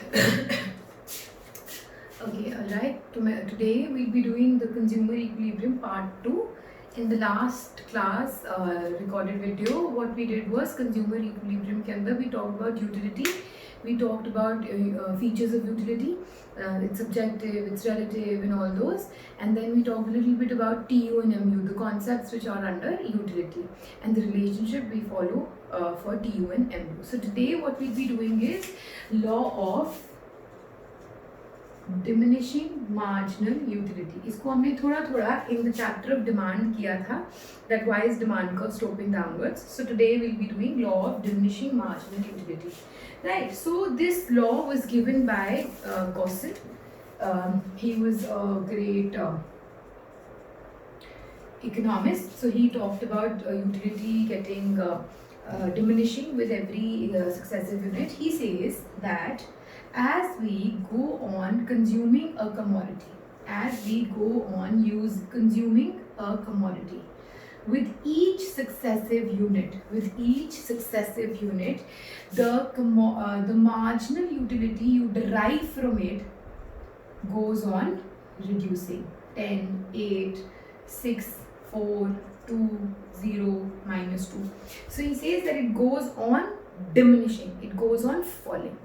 Okay, alright. Today we'll be doing the consumer equilibrium part 2. In the last class recorded video, what we did was consumer equilibrium ke andar we talked about utility. We talked about features of utility, it's subjective, it's relative, and all those. And then we talked a little bit about TU and MU, the concepts which are under utility, and the relationship we follow for TU and MU. So today what we'll be doing is law of diminishing marginal utility. इसको हमने थोड़ा थोड़ा in the chapter of demand किया था, that why is demand curve sloping downwards. So today will be doing law of diminishing marginal utility. Right, so this law was given by Gossen. He was a great economist, so he talked about utility getting diminishing with every successive unit. He says that as we go on consuming a commodity, as we go on consuming a commodity, with each successive unit, the marginal utility you derive from it goes on reducing. 10, 8, 6, 4, 2, 0, minus 2. So he says that it goes on diminishing, it goes on falling.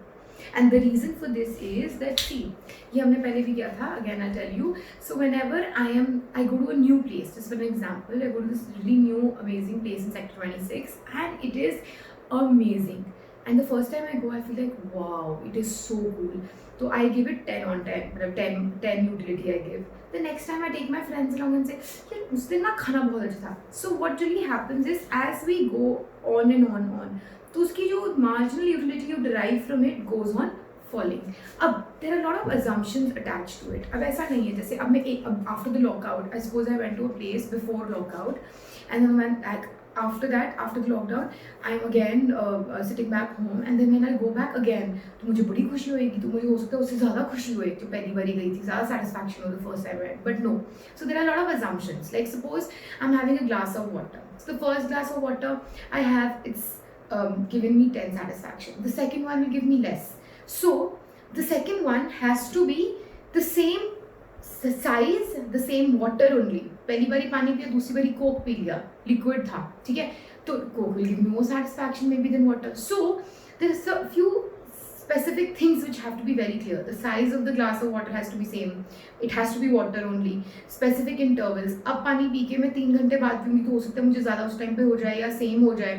And the reason for this is that, see, ये हमने पहले भी किया था, again I tell you. So whenever I go to a new place, just for an example, I go to this really new amazing place in sector 26 and it is amazing. And the first time I go, I feel like, wow, it is so cool. So I give it 10 on 10, 10 utility I give. The next time I take my friends along and say, यार उस दिन ना खाना बहुत अच्छा था. So what really happens is, as we go on and on, तो उसकी जो marginal utility you derive from it goes on falling. अब there are a lot of assumptions attached to it. अब ऐसा नहीं है जैसे अब after the lockout, I suppose I went to a place before lockout, and then when after the lockdown, I'm again sitting back home, and then when I go back again, तो मुझे बड़ी खुशी होएगी, तो मुझे हो सकता है उससे ज़्यादा खुशी होए जो पहली बारी गई थी, ज़्यादा satisfaction हो the first time I went. But no, so there are a lot of assumptions. Like suppose I'm having a glass of water. So the first glass of water I have, it's given me 10 satisfaction. The second one will give me less. So the second one has to be the same size, the same water only. पहली बारी पानी पिया, दूसरी बारी Coke P लिया, liquid था, ठीक है, तो Coke will give me more satisfaction maybe than water. So there is a few specific things which have to be very clear. The size of the glass of water has to be same. It has to be water only. Specific intervals. अब पानी P के मैं 3 घंटे बाद पीऊँगी तो हो सकता है मुझे ज़्यादा उस टाइम पे हो जाए या सेम हो जाए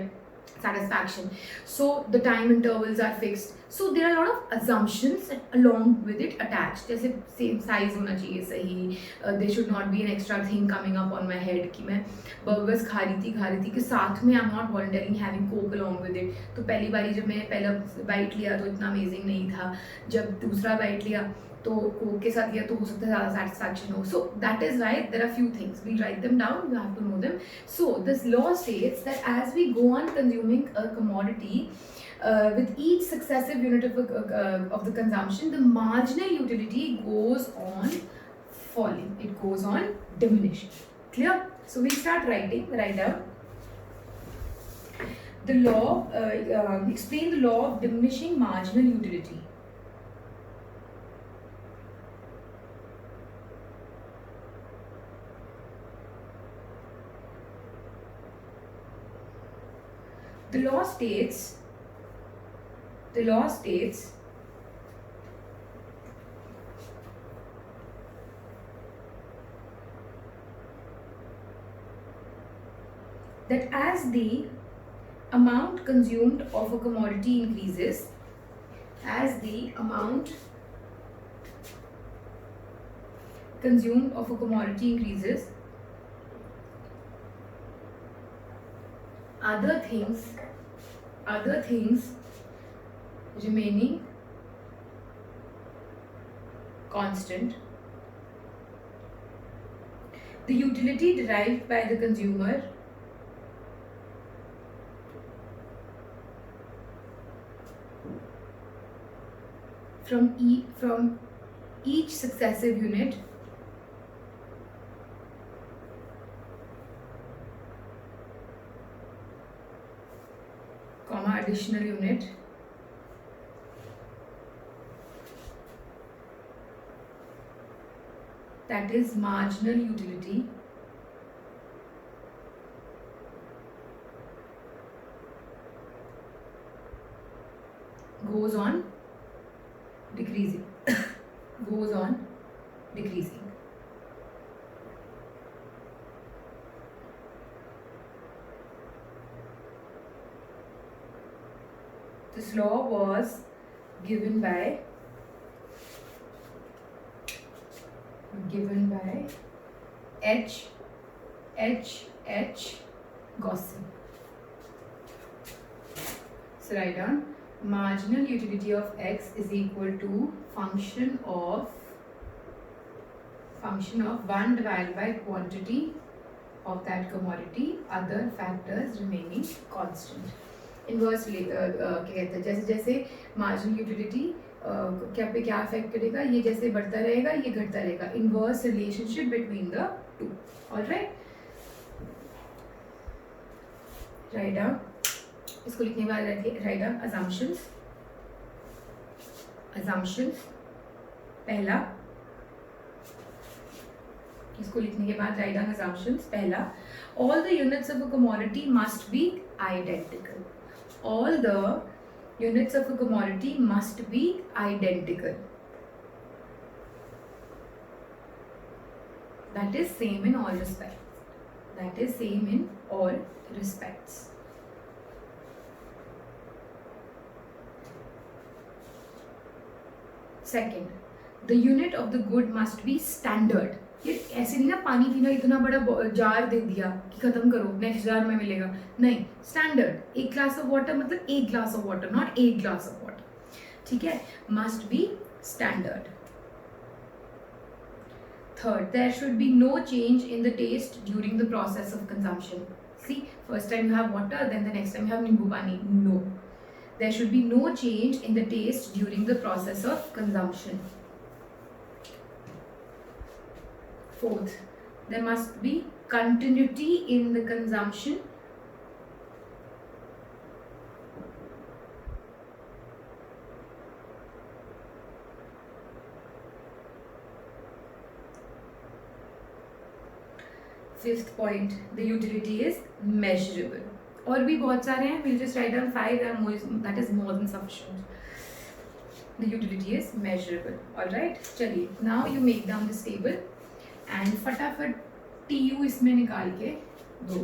satisfaction. So the time intervals are fixed. So there are a lot of assumptions along with it attached. जैसे same size होना चाहिए सही. There should not be an extra thing coming up on my head कि मैं burgers खा रही थी कि साथ में I'm not voluntarily having coke along with it. तो पहली बारी जब मैंने पहला bite लिया तो इतना amazing नहीं था. जब दूसरा bite लिया तो कोक के साथ लिया तो हो सकता है ज़्यादा satisfaction हो. So that is why there are few things. We write them down. You have to know them. So this law states that as we go on consuming a commodity, with each successive unit of the consumption, the marginal utility goes on falling. It goes on diminishing. Clear? So we start writing. Write down the law. Explain the law of diminishing marginal utility. The law states that as the amount consumed of a commodity increases, as the amount consumed of a commodity increases, other things remaining constant, the utility derived by the consumer from each successive unit additional unit that is marginal utility goes on decreasing. Goes on decreasing. This law was given by H. Gaussian. So write down marginal utility of x is equal to function of 1 divided by quantity of that commodity, other factors remaining constant. Inversely क्या कहते हैं, जैसे जैसे marginal utility क्या पे क्या affect करेगा, ये जैसे बढ़ता रहेगा ये घटता रहेगा. Inverse relationship between the two. Alright, write down. इसको लिखने के बाद राइट डाउन assumptions. पहला, इसको लिखने के बाद राइट डाउन assumptions. पहला, all the units of a commodity must be identical. All the units of a commodity must be identical. That is same in all respects. Second, the unit of the good must be standard. ये ऐसे नहीं ना पानी पीना इतना बड़ा jar दे दिया कि खत्म करो नेक्स्ट जार में मिलेगा, नहीं. स्टैंडर्ड, एक ग्लास ऑफ वाटर मतलब एक ग्लास ऑफ वाटर, नॉट एक ग्लास ऑफ वाटर. ठीक है, must be standard. Third, there should be no change in the taste during the process of consumption. See, first time you have water, then the next time you have nimbu pani. No, there should be no change in the taste during the process of consumption. Fourth, there must be continuity in the consumption. Fifth point, the utility is measurable. और भी बहुत सारे हैं, we'll just write down 5 and more, that is more than sufficient. The utility is measurable. All right, चलिए, now you make down this table. And फटाफट TU इसमें निकाल के दो.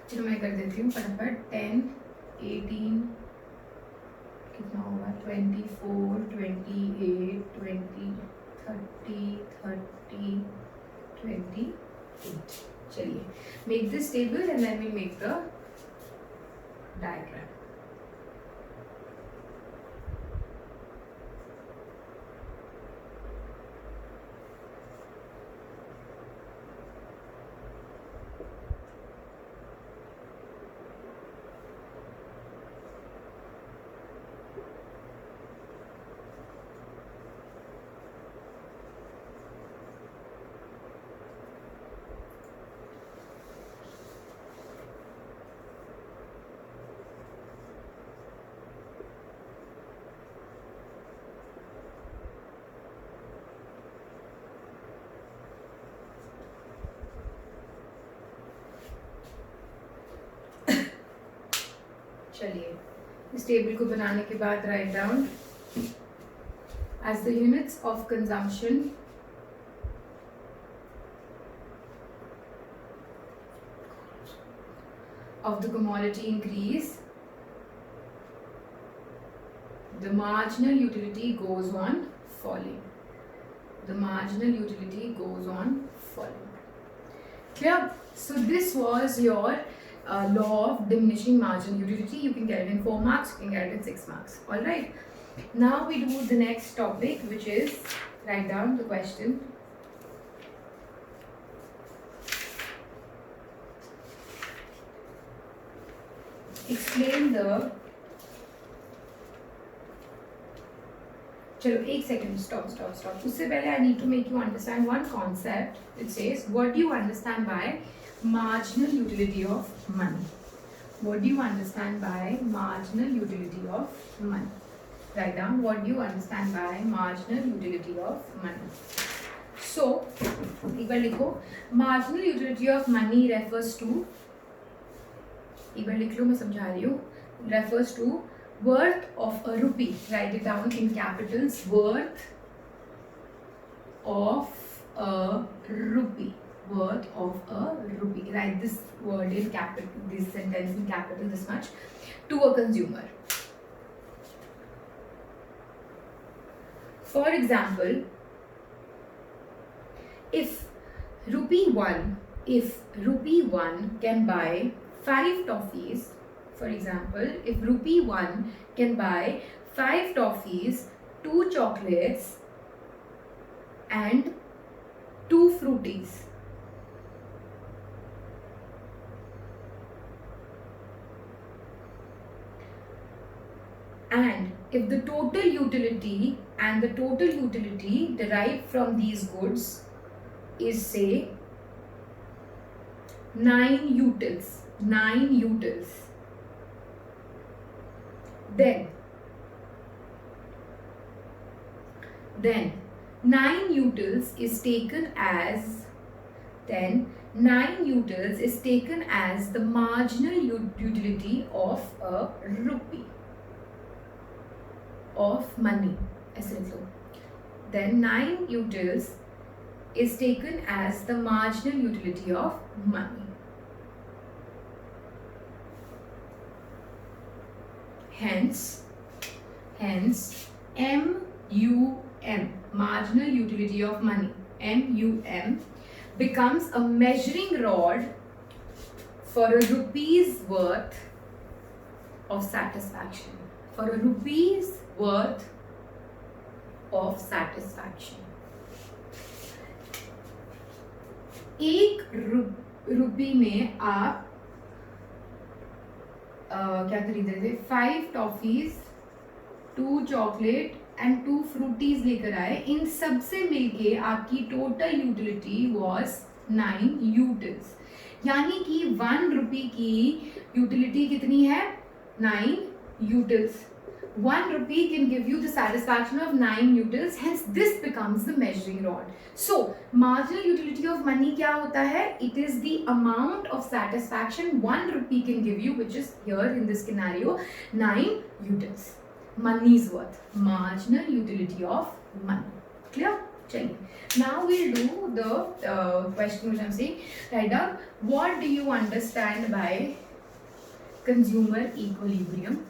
चलो मैं कर देती हूँ फटाफट. 10, 18, कितना होगा, 24, 28, 20, 30, 28. चलिए, make this table and then we make the diagram. चलिए, इस टेबल को बनाने के बाद write down as the units of consumption of the commodity increase, the marginal utility goes on falling. The marginal utility goes on falling. Clear? So this was your law of diminishing marginal utility. You can get it in 4 marks, you can get it in 6 marks. All right. Now we do the next topic, which is write down the question. Explain the. चलो एक second, stop. उससे पहले I need to make you understand one concept. It says what do you understand by marginal utility of money. What do you understand by marginal utility of money? Write down what do you understand by marginal utility of money. सो एक बार लिखो, marginal utility of money refers to, एक बार लिख लो, मैं समझा रही हूँ, refers to worth of a rupee. Write it down in capitals. Worth of a rupee. Worth of a rupee. Write this word in capital, this sentence in capital, this much, to a consumer. For example, if rupee one can buy 5 toffees. For example, if rupee 1 can buy 5 toffees, 2 chocolates and 2 fruities. And if the total utility derived from these goods is, say, 9 utils, then 9 utils is taken as the marginal utility of a rupee of money. ऐसे लिख लो, then 9 utils is taken as the marginal utility of money. Hence MUM, marginal utility of money, MUM, becomes a measuring rod for a rupee's worth of satisfaction. For a rupee's worth of satisfaction. एक रुपी में आप क्या खरीद रहे थे? 5 toffees, 2 chocolate and 2 फ्रूटीज लेकर आए. इन सब से मिलके आपकी टोटल यूटिलिटी वॉज 9 यूटिल्स. यानी कि 1 रुपी की यूटिलिटी कितनी है? 9 utils. 1 rupee can give you the satisfaction of 9 utils, hence this becomes the measuring rod. So marginal utility of money क्या होता है? It is the amount of satisfaction 1 rupee can give you, which is here in this scenario 9 utils. Money's worth, marginal utility of money. Clear? चलिए, now we'll do the question which I'm saying. Write down, what do you understand by consumer equilibrium?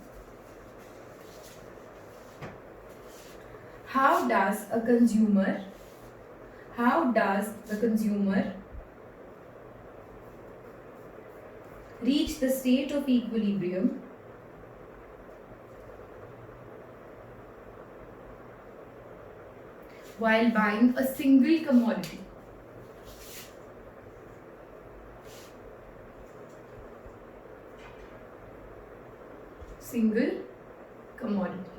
How does the consumer reach the state of equilibrium while buying a single commodity? Single commodity.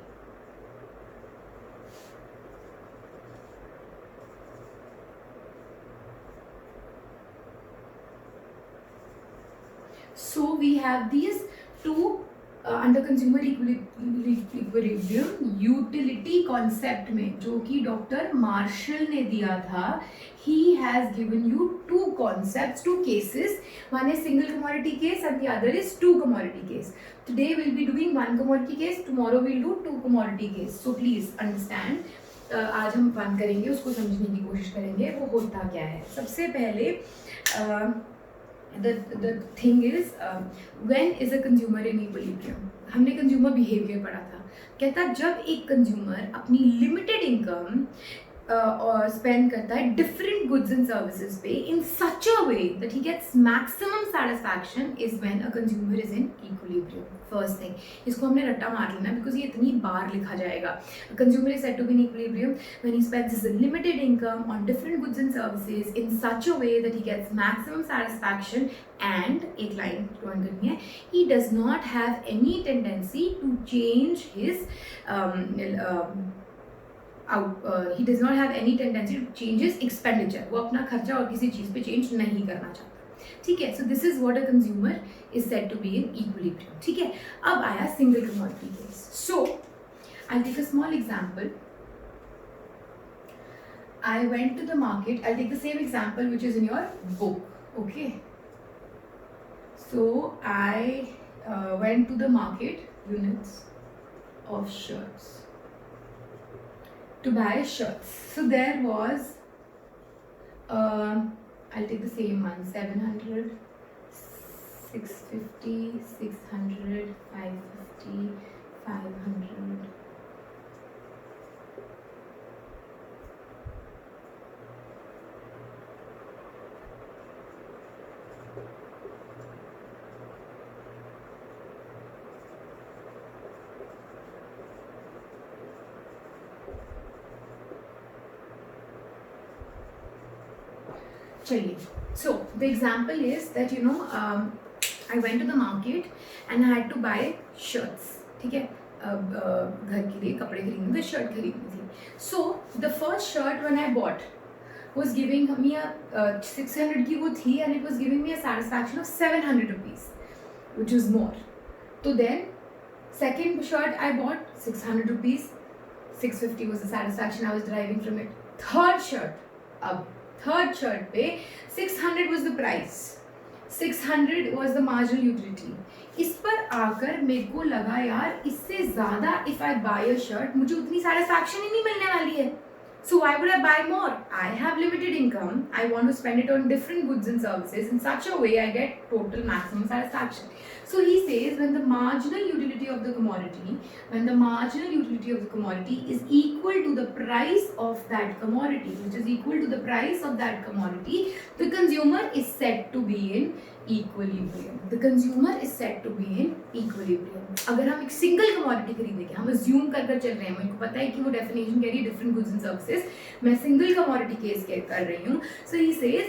So we have these two under consumer equilibrium utility concept में, जो कि doctor martial ने दिया था. He has given you 2 concepts, 2 cases. One is single commodity case and the other is 2 commodity case. Today we'll be doing 1 commodity case. Tomorrow we'll do 2 commodity case. So please understand. आज हम 1 करेंगे, उसको समझने की कोशिश करेंगे वो होता क्या है. सबसे पहले the thing is, when is a consumer in equilibrium? हमने consumer behavior पढ़ा था. कहता जब एक consumer अपनी limited income और spend करता है different goods and services पे in such a way that he gets maximum satisfaction is when a consumer is in equilibrium. First thing, इसको हमने रट्टा मार लेना because ये इतनी बार लिखा जाएगा. A consumer is said to be in equilibrium when he spends his limited income on different goods and services in such a way that he gets maximum satisfaction and एक लाइन ड्रॉइंग करनी है, he does not have any tendency to change his he does not have any tendency to change his expenditure. वो अपना खर्चा और किसी चीज़ पे change नहीं करना चाहता. ठीक है, so this is what a consumer is said to be in equilibrium. ठीक है, अब आया single commodity case. So I'll take a small example. I went to the market. I'll take the same example which is in your book. Okay. So I went to the market, units of shirts, to buy shirts. So there was, I'll take the same one, 700, 650, 600, 550, 500. चलिए, so the example is that I went to the market and I had to buy shirts. ठीक है, घर के लिए कपड़े खरीदने थे, shirt खरीदनी थी. So the first shirt when I bought was giving me a 600 की वो थी, and it was giving me a satisfaction of 700 rupees, which was more. So then second shirt I bought 600 rupees, 650 was the satisfaction I was deriving from it. Third shirt, अब third shirt पे 600 was the price, 600 was the marginal utility. इस पर आकर मेरे को लगा यार इससे ज़्यादा if I buy a shirt मुझे उतनी satisfaction ही नहीं मिलने वाली है. So why would I buy more? I have limited income. I want to spend it on different goods and services. In such a way, I get total maximum satisfaction. So he says when the marginal utility of the commodity, is equal to the price of that commodity, which is equal to the price of that commodity, the consumer is said to be in equilibrium. The consumer is said to be in equilibrium. अगर हम एक single commodity खरीदेंगे, हम assume कर चल रहे हैं, मुझे पता है कि वो डेफिनेशन कह रही है डिफरेंट गुड्स एंड सर्विसेज, मैं सिंगल कमोडिटी केस कर रही हूँ. So he says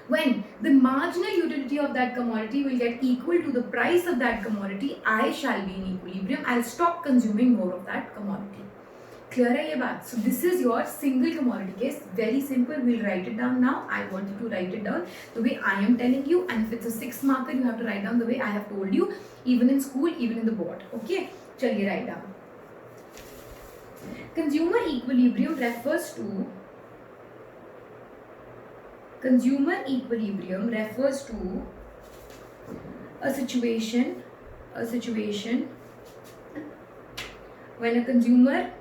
when the marginal utility of that commodity will get equal to the price of that commodity, I shall be in equilibrium. I'll stop consuming more of that commodity. Clear है ये बात? So this is your single commodity case. Very simple. We'll write it down now. I want you to write it down the way I am telling you, and if it's a 6 marker, you have to write down the way I have told you, even in school, even in the board. Okay? चलिए write down. Consumer equilibrium refers to a situation when a consumer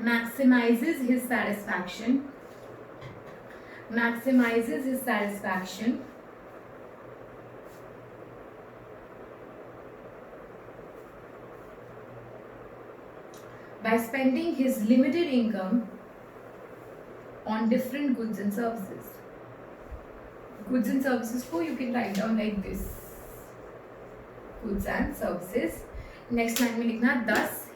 maximizes his satisfaction by spending his limited income on different goods and services. Goods and services को you can write down like this. Goods and services. Next line में लिखना thus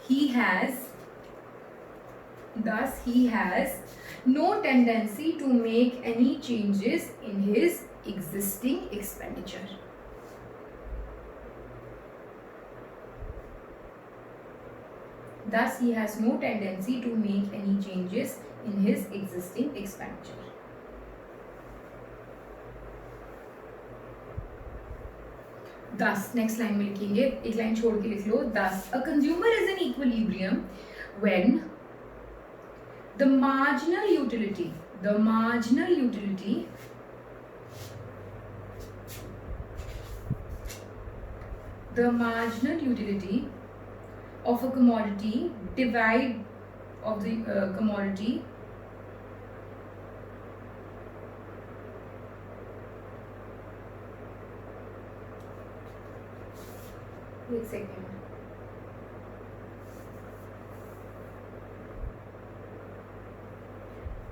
he has no tendency to make any changes in his existing expenditure. Thus, he has no tendency to make any changes in his existing expenditure. Thus, next line में लिखेंगे, एक line छोड़ के लिख लो. Thus, a consumer is in equilibrium when the marginal utility of a commodity commodity wait a second.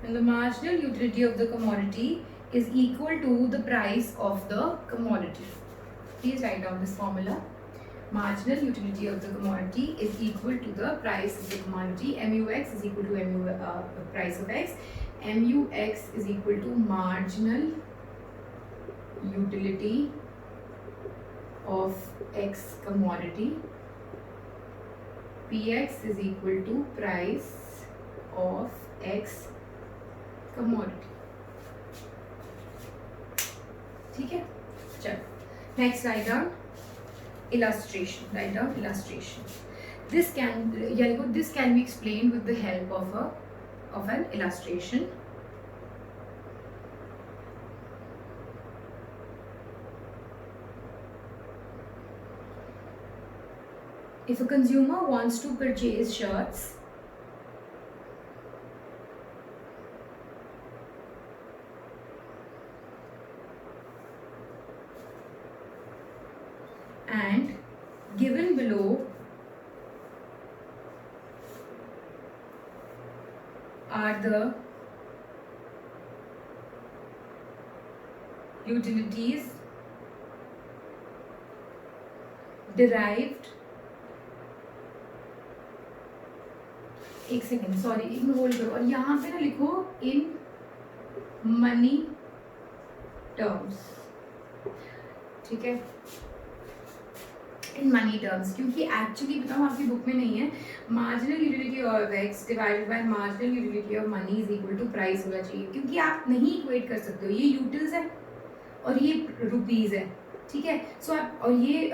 When the marginal utility of the commodity is equal to the price of the commodity. Please write down this formula. Marginal utility of the commodity is equal to the price of the commodity. MUX is equal to price of X. MUX is equal to marginal utility of X commodity. PX is equal to price of X commodity. ठीक है, चलो next write down illustration. this can be explained with the help of an illustration. If a consumer wants to purchase shirts and given below are the utilities derived, एक second sorry एक में hold करो और यहाँ पे ना लिखो इन money terms, ठीक है, इन मनी टर्म्स, क्योंकि एक्चुअली बताऊँ आपकी बुक में नहीं है, marginal utility of X divided by marginal utility of money is equal to price होना चाहिए, क्योंकि आप नहीं इक्वेट कर सकते हो, ये यूटिल्स है और ये रुपीज़ है, ठीक है, सो आप और ये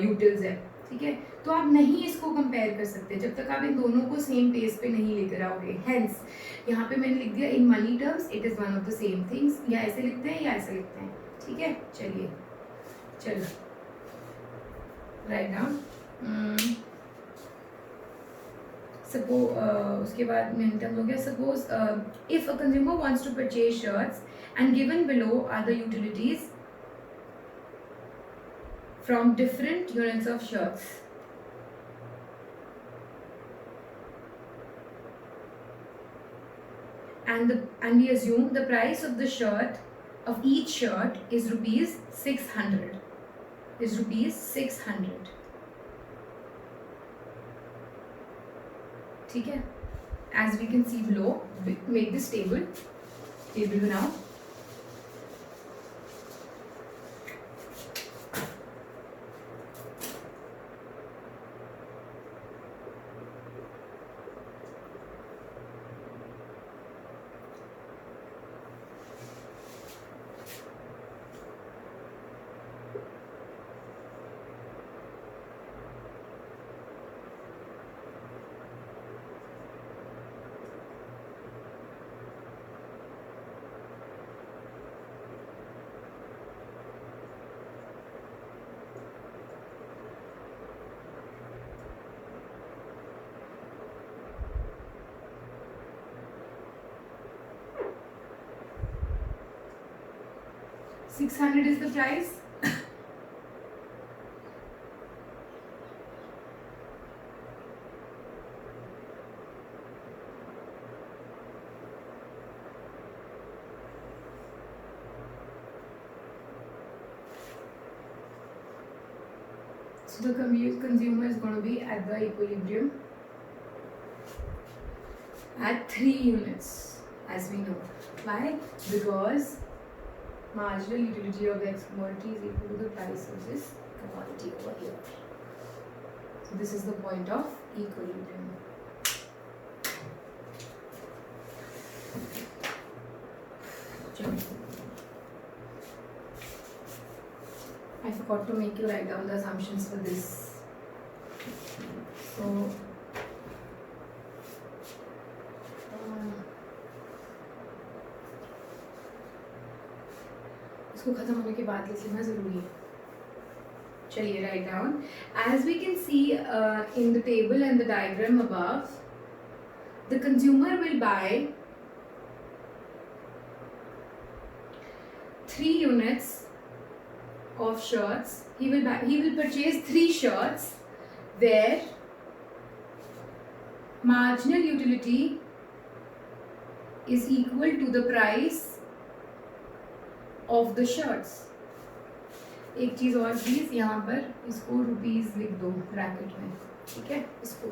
यूटिल्स है, ठीक है, तो आप नहीं इसको कंपेयर कर सकते जब तक आप इन दोनों को सेम पेज पे नहीं लेकर आओगे। हेंस यहाँ पे मैंने लिख दिया इन money terms it is one of the same things, या ऐसे लिखते हैं या ऐसे लिखते हैं, ठीक है, चलिए चलो राइट डाउन। उसके बाद many terms हो गया। Suppose if a consumer wants to purchase shirts and given below are the utilities from different units of shirts. And we assume the price of the shirt of each shirt is rupees 600. Is rupees 600. ठीक है, as we can see below, make this table now. $600 is the price. So the consumer is going to be at the equilibrium at 3 units, as we know. Why? Because marginal utility of the X commodity is equal to the price of this commodity over here. So this is the point of equilibrium. I forgot to make you write down the assumptions for this. So इसको खत्म होने के बाद लिख लेना जरूरी है। चलिए write down. As we can see in the table and the diagram above, the consumer will buy 3 units of shirts. He will purchase 3 shirts where marginal utility is equal to the price of the shirts. एक चीज और please यहाँ पर इसको rupees लिख दो bracket में, ठीक है, इसको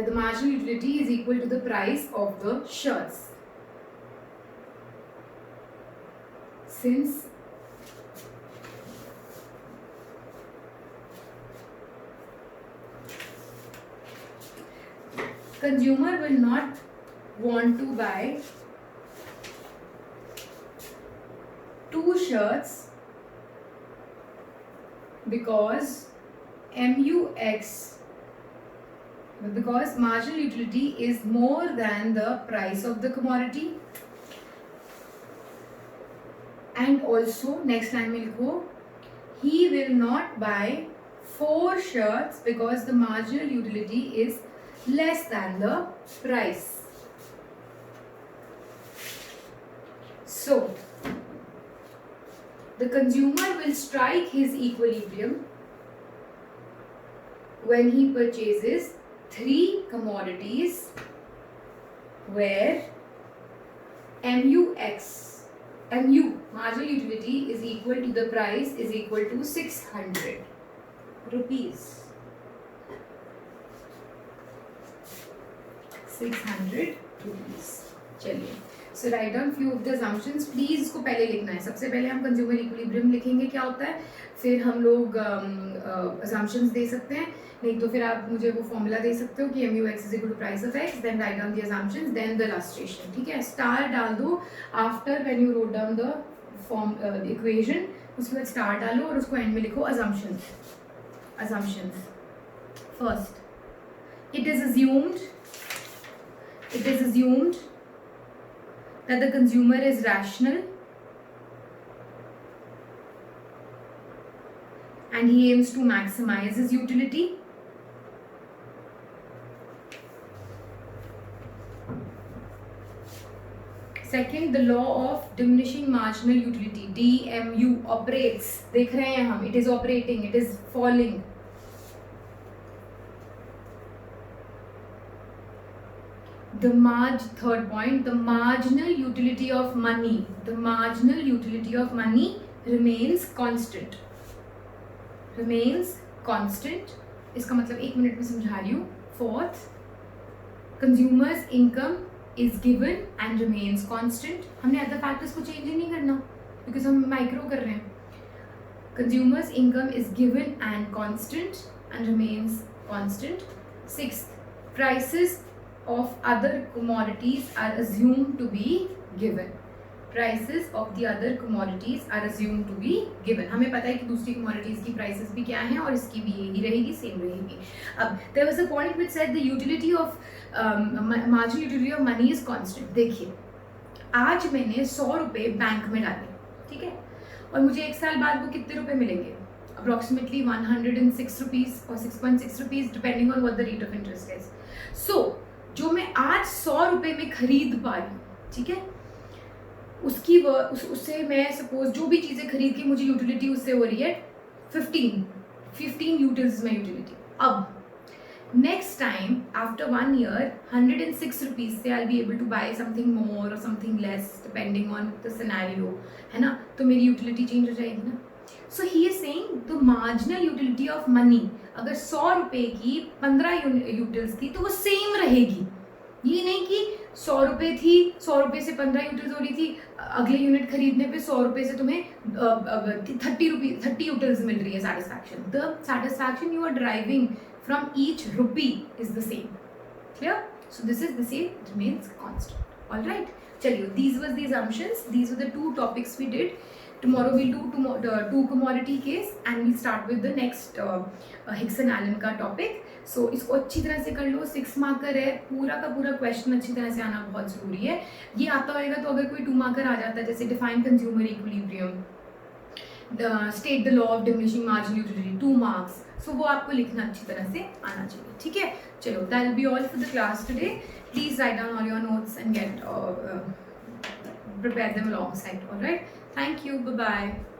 the marginal utility is equal to the price of the shirts. Since consumer will not want to buy 2 shirts because MUX, because marginal utility is more than the price of the commodity. And also next line में लिखो, he will not buy 4 shirts because the marginal utility is less than the price. So the consumer will strike his equilibrium when he purchases 3 commodities where MU marginal utility is equal to the price is equal to 600 rupees. 600 rupees. चलिए, so write down few of the assumptions. Please इसको पहले लिखना है. सबसे पहले हम consumer equilibrium लिखेंगे क्या होता है, फिर हम लोग assumptions दे सकते हैं, नहीं तो फिर आप मुझे वो फॉर्मूला दे सकते हो कि MUX is equal to price of X, then write down the assumptions, then the illustration. ठीक है, स्टार डाल दो after when you wrote down the form the equation, उसके बाद स्टार डालो और उसको एंड में लिखो assumptions. First, it is assumed that the consumer is rational and he aims to maximize his utility. Second, the law of diminishing marginal utility DMU operates. देख रहे हैं हम, it is operating, it is falling. Third point, the marginal utility of money remains constant. इसका मतलब 1 minute में समझा रही हूँ. Fourth, consumer's income is given and remains constant. हमने other factors को change ही नहीं करना because हम micro कर रहे हैं. Consumer's income is given and constant and remains constant. Sixth, prices of other commodities are assumed to be given. Prices of the other commodities are assumed to be given. हमें पता है कि दूसरी commodities की prices भी क्या हैं और इसकी भी यही रहेगी, same रहेगी. अब there was a point which said the utility of marginal utility of money is constant. देखिए, आज मैंने 100 रुपये बैंक में डाले, ठीक है, और मुझे 1 साल बाद वो कितने रुपए मिलेंगे? Approximately 106 rupees or 6.6 rupees depending on what the rate of interest is. So जो मैं आज 100 रुपये में खरीद पा रही हूँ, ठीक है, उससे मैं सपोज जो भी चीज़ें खरीद के मुझे यूटिलिटी उससे हो रही है 15 यूटिल्स में यूटिलिटी. अब next time after 1 year 106 rupees से I be able to buy something more or something less depending on the scenario, है ना, तो मेरी यूटिलिटी चेंज हो जाएगी ना. So he is saying the marginal utility of money, अगर 100 रुपये की 15 यूटिल्स थी तो वो सेम रहेगी. ये नहीं कि 100 रुपये थी, 100 रुपये से 15 यूटिल्स हो रही थी, अगले यूनिट खरीदने पे 100 रुपये से तुम्हें 30 यूटिल्स मिल रही है. Satisfaction, the satisfaction you are driving from each rupee is the same. Clear? So this is the same, it means constant. Alright, चलिए, these was the assumptions, these were the 2 topics we did. Tomorrow we'll do 2 commodity case and we'll start with the next Hicks and Allen का topic. So इसको अच्छी तरह से कर लो, 6 marker है, पूरा का पूरा क्वेश्चन अच्छी तरह से आना बहुत ज़रूरी है. ये आता होगा तो अगर कोई 2 मार्कर आ जाता है, जैसे define consumer equilibrium, state the law of diminishing marginal utility, 2 marks. सो वो आपको लिखना अच्छी तरह से आना चाहिए. ठीक है, चलो, that will be all for the class today. Please write down all your notes and get prepare them alongside. All right, thank you, bye bye.